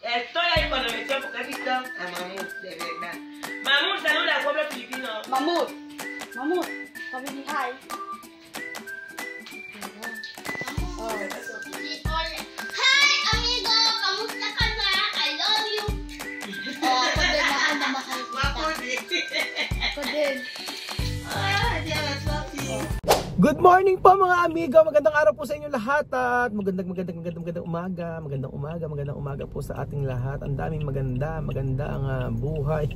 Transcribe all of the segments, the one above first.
Estoy ahí con la versión porque he visto a Mamut, de verdad. Mamut, saluda al pueblo filipino. Mamut. Mamut. Sabi ni hi. Oh. Hi, amigo! Kamusta ka na? I love you! Oh, ako din, mahal na mahal kita. Ako din. Good morning po mga amigo, magandang araw po sa inyo lahat at magandang umaga po sa ating lahat. Ang daming maganda ang buhay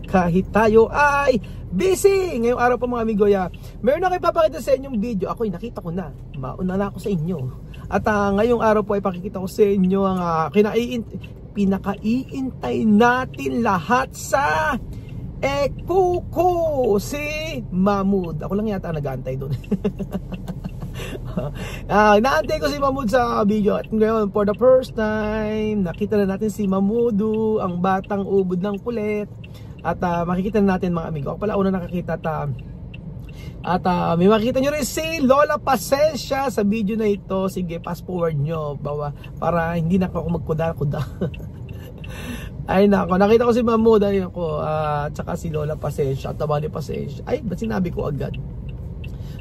kahit tayo ay busy. Ngayong araw po mga amigo, meron na kayo papakita sa inyong video. Ako'y nakita ko na, mauna na ako sa inyo. At ngayong araw po ay pakikita ko sa inyo ang pinakaiintay natin lahat sa Kuko, si Mamud. Ako lang yata nag-aantay doon. Naantay ko si Mamud sa video. At ngayon, for the first time, nakita na natin si Mamudu, ang batang ubod ng kulit. At makikita na natin mga amigo. Ako pala una nakakita. At may makikita nyo rin si Lola Pasensya sa video na ito. Sige, fast forward nyo para hindi na ako magkuda-kuda. Ay nako, nakita ko si Mamud, ay ako, at saka si Lola Pasensya, at Tabali Pasensya. Ay, ba't sinabi ko agad?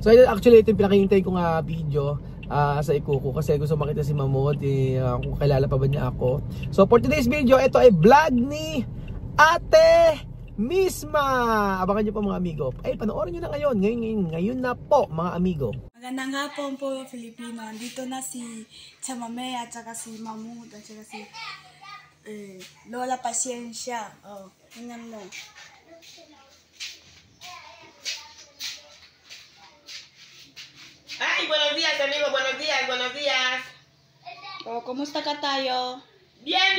So actually ito yung pinakihintay ko nga video sa Ikuko kasi gusto makita si Mamud, kung kilala pa ba niya ako. So for today's video, ito ay vlog ni Ate Misma. Abangan nyo po mga amigo. Ay, panoorin nyo na ngayon na po mga amigo. Magandang hapon po Filipino. Dito na si Chamame at saka si Mamud at saka si Lola Pasensya. Oh, tingnan mo. Ay, buenos días amigo, buenos días. Oh, kumusta ka tayo? Bien.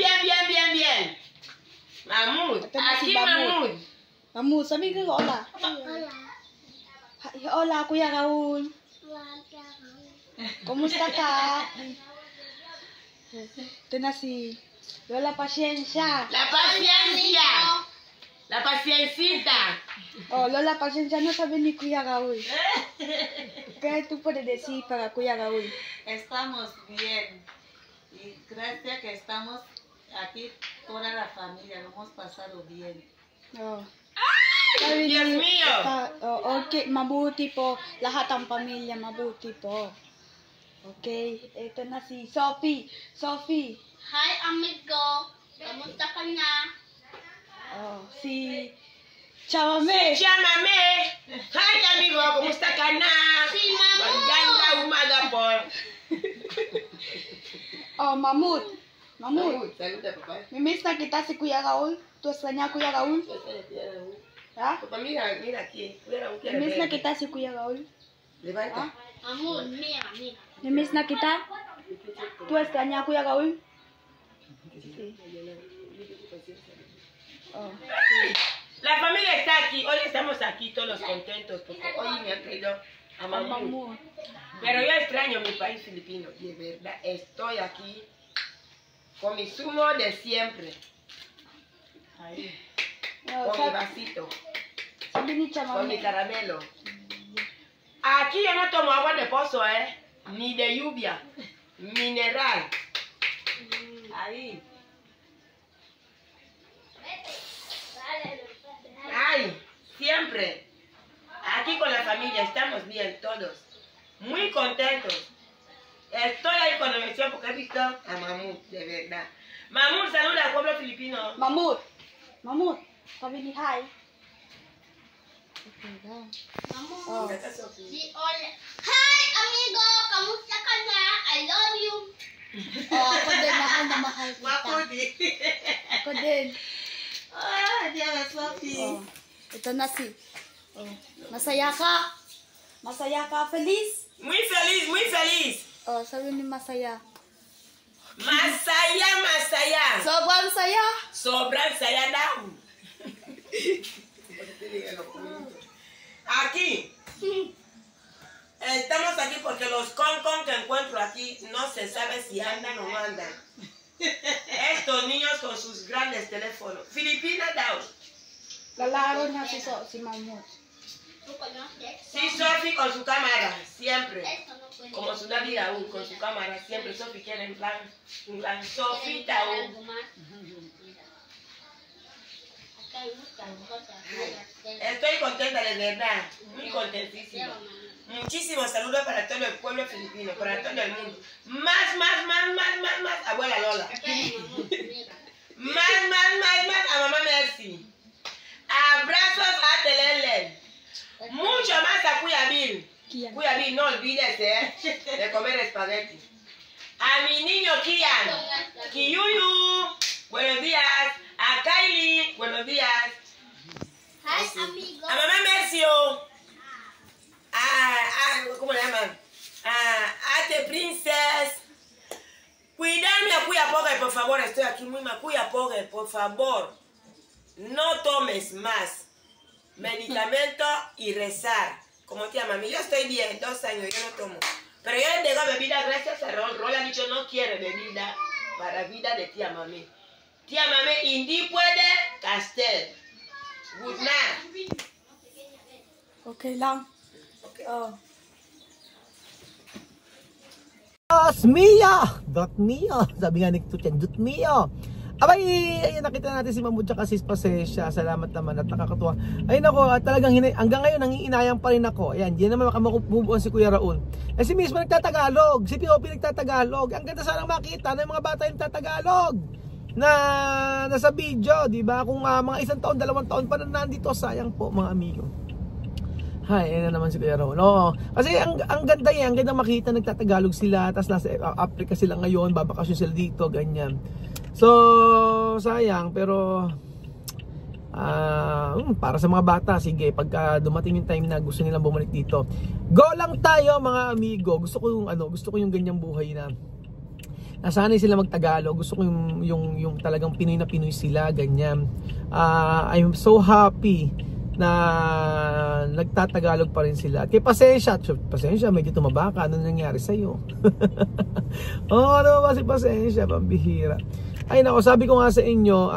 Mamud, Ito na si aquí Mamud. Mamud. Mamud, sabi ko hola. Hola, Kuya Raul. Kumusta ka? Ito na si Lola Pasensya. La paciencita. Oh, Lola Pasensya, no sabi ni Kuya Raul. ¿Qué tú puedes decir para Kuya Raul? Estamos bien y gracias que estamos aquí toda la familia, lo hemos pasado bien. Oh. Ay, Dios mío. Okay, mabuti po. Lahat ang pamilya, mabuti po. Okay, ito na si Sophie. Hi, amigo! Kamusta ka na? Oh, si Chamame. Chamame. Hi amigo, kumusta ka na? Si Mamud! Maganda umaga po. Oh, Mamud. Saluda papá. Mimiss na kita si Kuya Raul. Tu extraña Kuya Raul? Ha? Papá, mira aquí. Mimiss na kita si Kuya Raul. Levanta. Mamud, mira. Mimiss na kita? Tu extraña Kuya Raul? Sí. Oh, sí. La familia está aquí. Hoy estamos aquí todos contentos porque hoy me han traído a Mamud. Mamud. Pero yo extraño mi país filipino. Y de verdad estoy aquí con mi zumo de siempre. Ahí. Oh, Con mi vasito. sabi ni Con mi Chamame. caramelo. Aquí yo no tomo agua de pozo, ni de lluvia. Mineral. Ahí. Ay, siempre. Aquí con la familia estamos bien todos. Muy contentos. Estoy ahí con la versión porque he visto a Mamud, de verdad. Mamud, saluda al pueblo filipino. Mamud, sabi ni hi. Mamud! Oh. Si Ole. Hi, amigo! Kamusta ka na? I love you! Oh, ako din, mahal na mahal kita. Ako din. Dios, Sophie. Oh, ito na si. Oh, masaya ka? Masaya ka, feliz? Muy feliz. Oh, sabi ni masaya. Masaya. Sobrang saya. Sobrang saya daw. Aquí. Estamos aquí porque los con que encuentro aquí no se sabe si andan o no andan. Estos niños con sus grandes teléfonos. Filipina daw. Lalaro niya si Mamud. ¿Tú conoces? Sí, Sophie con su cámara, siempre. Esto no puede. Como su David aún con su cámara, siempre Sophie quiere en plan Sophie ¿Quieres aún. algo más? Estoy contenta de verdad, muy contentísima. Muchísimos saludos para todo el pueblo filipino, para todo el mundo. Más, abuela Lola. Más, a mamá Mercy. Abrazos a Telele. Mucho más a Cuyabil. Cuyabil, no olvides de comer espagueti. A mi niño Kian. Kiyuyu. Buenos días. A Kylie. Buenos días. Hi, amigo. A mamá Mercio. ¿Cómo le llaman? A The Princess. Cuidarme a Cuyapogue, por favor. Estoy aquí muy mal. Cuyapogue, por favor. No tomes más medicamento y rezar. Como tía mami, yo estoy bien, 2 años, yo no tomo. Pero yo le tengo bebida gracias a Rol. Rol ha dicho no quiere bebida para vida de tía mami. Tía mami, Indi puede, Castel. Good night. Okay lang. Oh. Dot Mia! Sabi nga ni Tutyan, Dot Mia! Abay, ayun, nakita natin si Mamud tsaka sis Pasensya. Salamat naman at nakakatuwa. Ayun ako, talagang hanggang ngayon nangiinayang pa rin ako. Ayan, di naman makamove on si Kuya Raul. Eh si mismo nagtatagalog, si POP nagtatagalog. Ang ganda sanang makita ng mga bata yung nagtatagalog na nasa video, di ba? Kung mga 1 taon, 2 taon pa na nandito, sayang po mga amigo. Hay, ayun na naman si Kuya Raul. Oo, kasi ang ganda yan, ang ganda makita nagtatagalog sila, tapos nasa Africa sila ngayon, babakasyon sila dito, ganyan. So, sayang, pero para sa mga bata, sige, pagka dumating yung time na gusto nilang bumalik dito, go lang tayo mga amigo. Gusto ko yung ganyang buhay na nasanay sila magtagalog. Gusto ko yung talagang Pinoy na Pinoy sila, ganyan. I'm so happy na nagtatagalog pa rin sila. Kaya pasensya, medyo tumaba ka. Ano nangyari sa'yo? Ano ba si pasensya? Pambihira. Ay nako, sabi ko nga sa inyo,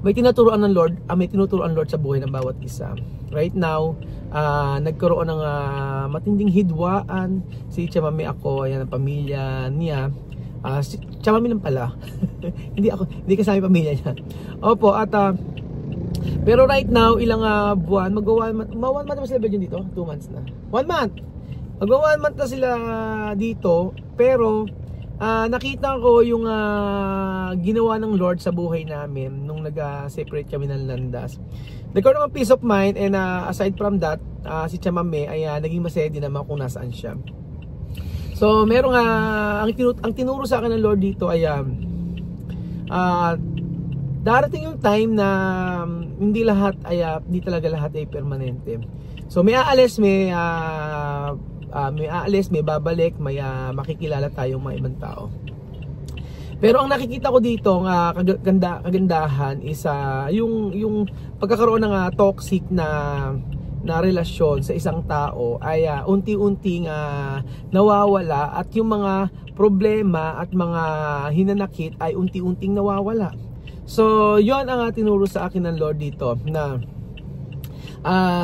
may tinuturuan ng Lord, sa buhay ng bawat isa. Right now, nagkaroon ng matinding hidwaan si Chamame ako, ayan ang pamilya niya. Si Chamame lang pala. hindi kasama yung pamilya niya. Opo, at pero right now, ilang buwan, mag-1 month na sila dito? 2 months na. 1 month! Mag-1 month na sila dito, pero nakita ko yung ginawa ng Lord sa buhay namin nung nag-separate kami ng landas. Nagkaroon ng peace of mind, and aside from that, si Chamame ay naging masaya din naman kung nasaan siya. So, merong ang tinuro sa akin ng Lord dito ay darating yung time na hindi talaga lahat ay permanente. So may aalis, may babalik, may makikilala tayong mga ibang tao. Pero ang nakikita ko dito, kagandahan is yung pagkakaroon ng toxic na relasyon sa isang tao ay unti-unting nawawala, at yung mga problema at mga hinanakit ay unti-unting nawawala. So, yon ang tinuro sa akin ng Lord dito, na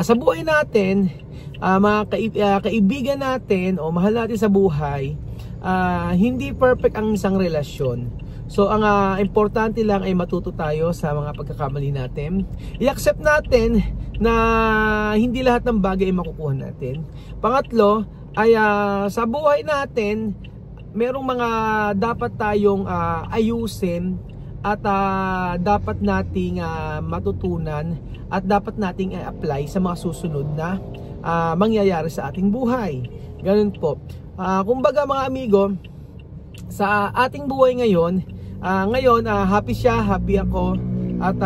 sa buhay natin, mga kaibigan natin o mahal natin sa buhay, hindi perfect ang isang relasyon. So, ang importante lang ay matuto tayo sa mga pagkakamali natin. I-accept natin na hindi lahat ng bagay ay makukuha natin. Pangatlo, ay sa buhay natin, merong mga dapat tayong ayusin, at dapat nating matutunan, at dapat nating i-apply sa mga susunod na mangyayari sa ating buhay. Ganun po. Kumbaga mga amigo, sa ating buhay ngayon, happy ako, at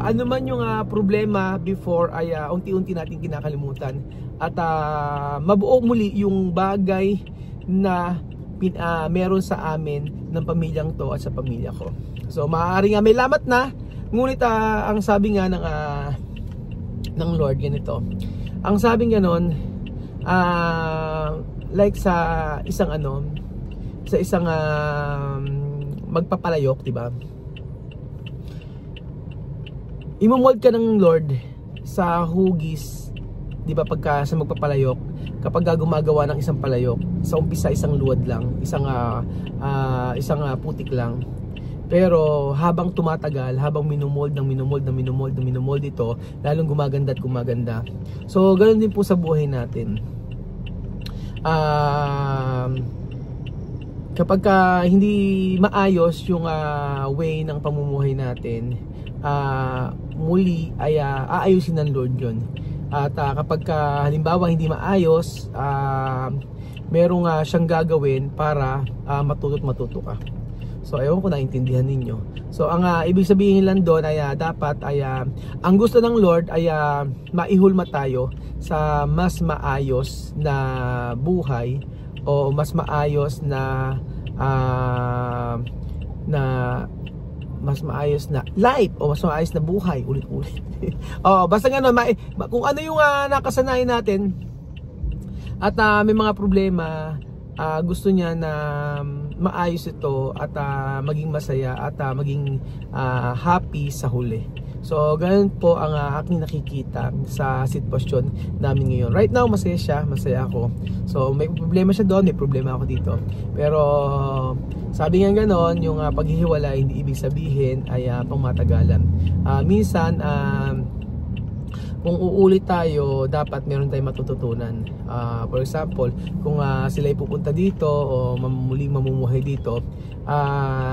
ano man yung problema before ay unti-unti nating kinakalimutan, at mabuo muli yung bagay na meron sa amin ng pamilyang to at sa pamilya ko. So maaari nga may lamat na, ngunit ang sabi nga ng Lord ganito. Ang sabi ganon, like sa isang magpapalayok, di ba? Imomold ka ng Lord sa hugis, di ba, pagka sa magpapalayok, kapag gumagawa ng isang palayok, sa umpisa isang luwad lang, isang putik lang. Pero habang tumatagal, habang minumold ito, lalong gumaganda at gumaganda. So ganoon din po sa buhay natin. Kapag hindi maayos yung way ng pamumuhay natin, muli ay aayusin ng Lord yun. At kapag halimbawa hindi maayos, merong siyang gagawin para matuto ka. So ewan ko naintindihan ninyo. So ang ibig sabihin lang doon ay dapat ay ang gusto ng Lord ay maihulma tayo sa mas maayos na buhay o mas maayos na mas maayos na life o mas maayos na buhay, ulit-ulit. Basta gano'n, kung ano yung nakasanayan natin at may mga problema, gusto niya na maayos ito at maging masaya at maging happy sa huli. So ganun po ang aking nakikita sa sitwasyon namin ngayon. Right now masaya siya, masaya ako. So may problema siya doon, may problema ako dito. Pero sabi nga ganon, yung paghihiwalay hindi ibig sabihin ay pangmatagalan. Minsan kung uulit tayo, dapat meron tayong matututunan. For example, kung sila ay pupunta dito o muling mamumuhay dito,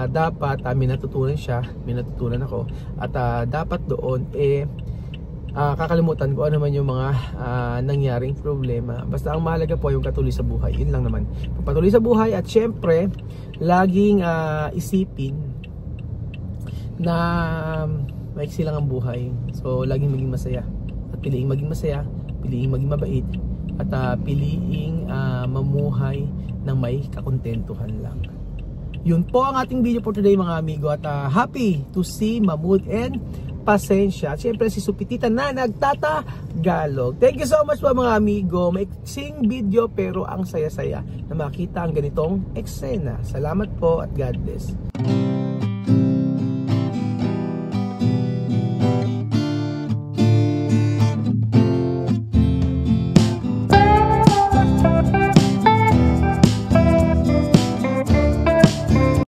dapat may natutunan siya, may natutunan ako, at dapat doon kakalimutan ko ano man yung mga nangyaring problema. Basta ang mahalaga po yung katuloy sa buhay, yun lang naman. Patuloy sa buhay at syempre laging isipin na maiksi lang ang buhay. So laging maging masaya. At piliing maging masaya, piliing maging mabait, at piliing mamuhay ng may kakontentuhan lang. Yun po ang ating video for today mga amigo, at happy to see Mahmoud and Pasensya. At syempre si Supitita na nagtatagalog. Thank you so much po mga amigo. Maiksing video pero ang saya-saya na makita ang ganitong eksena. Salamat po at God bless.